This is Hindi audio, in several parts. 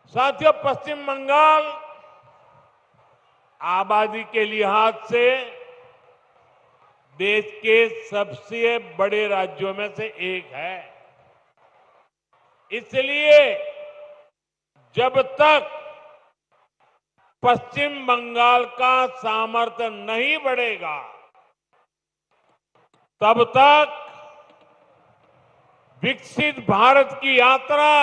साथियों, पश्चिम बंगाल आबादी के लिहाज से देश के सबसे बड़े राज्यों में से एक है। इसलिए जब तक पश्चिम बंगाल का सामर्थ्य नहीं बढ़ेगा, तब तक विकसित भारत की यात्रा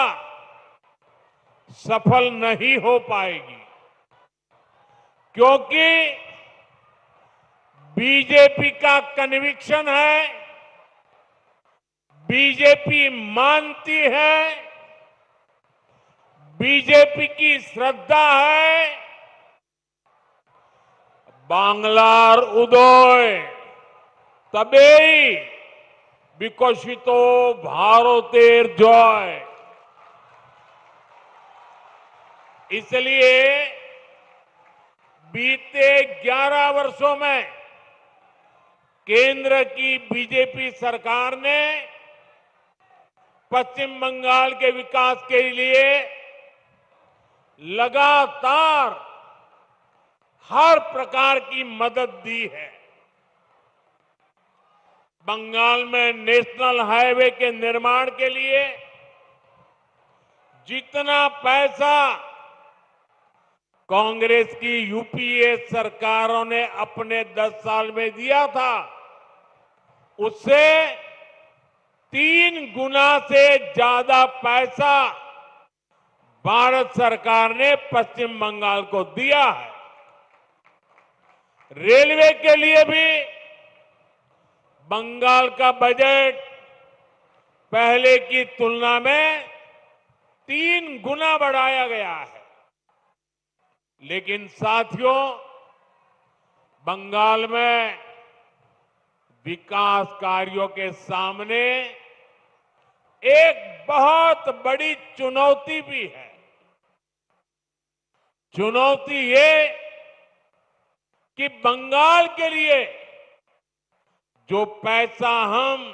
सफल नहीं हो पाएगी। क्योंकि बीजेपी का कन्विक्शन है, बीजेपी मानती है, बीजेपी की श्रद्धा है, बांग्लार उदय तबेई विकसितो भारतेर जय। इसलिए बीते 11 वर्षों में केंद्र की बीजेपी सरकार ने पश्चिम बंगाल के विकास के लिए लगातार हर प्रकार की मदद दी है। बंगाल में नेशनल हाईवे के निर्माण के लिए जितना पैसा कांग्रेस की यूपीए सरकारों ने अपने 10 साल में दिया था, उससे 3 गुना से ज्यादा पैसा भारत सरकार ने पश्चिम बंगाल को दिया है। रेलवे के लिए भी बंगाल का बजट पहले की तुलना में 3 गुना बढ़ाया गया है। लेकिन साथियों, बंगाल में विकास कार्यों के सामने एक बहुत बड़ी चुनौती भी है। चुनौती ये कि बंगाल के लिए जो पैसा हम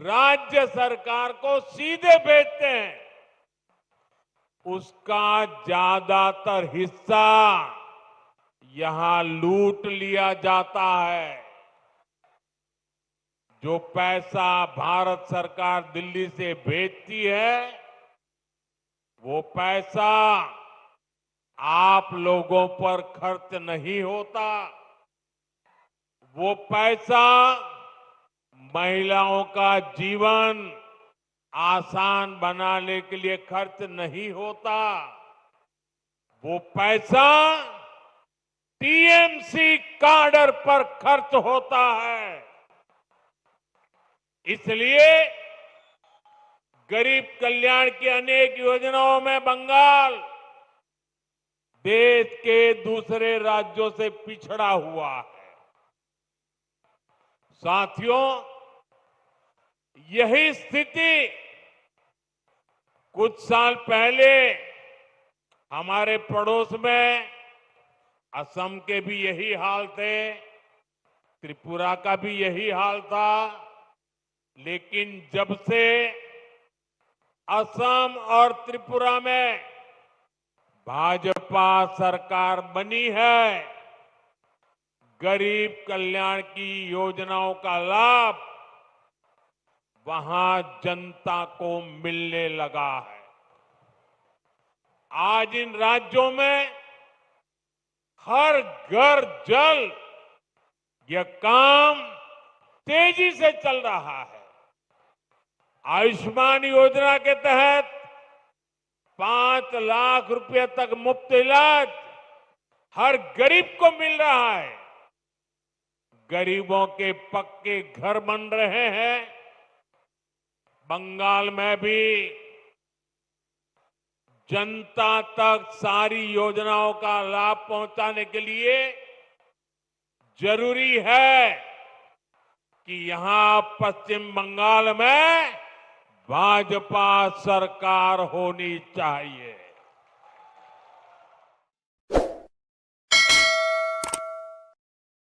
राज्य सरकार को सीधे भेजते हैं, उसका ज्यादातर हिस्सा यहां लूट लिया जाता है। जो पैसा भारत सरकार दिल्ली से भेजती है, वो पैसा आप लोगों पर खर्च नहीं होता। वो पैसा महिलाओं का जीवन आसान बनाने के लिए खर्च नहीं होता। वो पैसा टीएमसी काडर पर खर्च होता है। इसलिए गरीब कल्याण की अनेक योजनाओं में बंगाल देश के दूसरे राज्यों से पिछड़ा हुआ है। साथियों, यही स्थिति कुछ साल पहले हमारे पड़ोस में असम के भी यही हाल थे, त्रिपुरा का भी यही हाल था। लेकिन जब से असम और त्रिपुरा में भाजपा सरकार बनी है, गरीब कल्याण की योजनाओं का लाभ वहां जनता को मिलने लगा है। आज इन राज्यों में हर घर जल, यह काम तेजी से चल रहा है। आयुष्मान योजना के तहत 5 लाख रुपए तक मुफ्त इलाज हर गरीब को मिल रहा है। गरीबों के पक्के घर बन रहे हैं। बंगाल में भी जनता तक सारी योजनाओं का लाभ पहुंचाने के लिए जरूरी है कि यहां पश्चिम बंगाल में भाजपा सरकार होनी चाहिए।